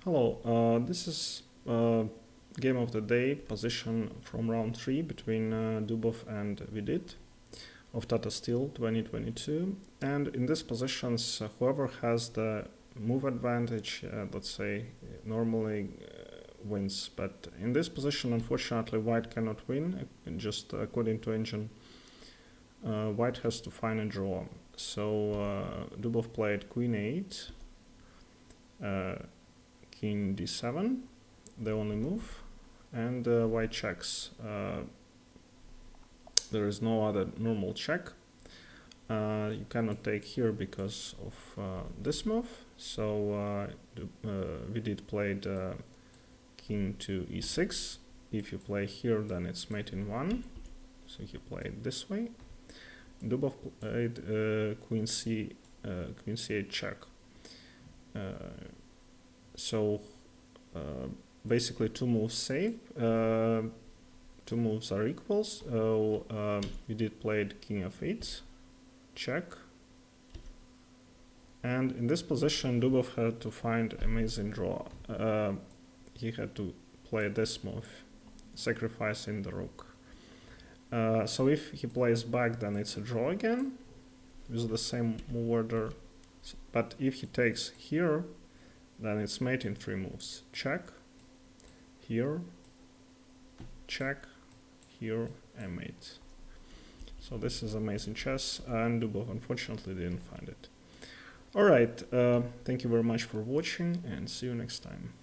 Hello, this is game of the day position from round 3 between Dubov and Vidit of Tata Steel 2022. And in these positions, whoever has the move advantage, let's say, normally wins. But in this position, unfortunately, white cannot win, just according to engine. White has to find a draw. So Dubov played queen 8. King d7, the only move, and white checks. There is no other normal check. You cannot take here because of this move. So Vidit played king to e6. If you play here, then it's mate in 1. So he played this way. Dubov played queen c8 check. So basically two moves save, two moves are equals. So Vidit played king f8, check. And in this position, Dubov had to find amazing draw. He had to play this move, sacrificing the rook. So if he plays back, then it's a draw again with the same move order. But if he takes here, then it's mate in 3 moves. Check, here, check, here, and mate. So this is amazing chess, and Dubov unfortunately didn't find it. Alright, thank you very much for watching, and see you next time.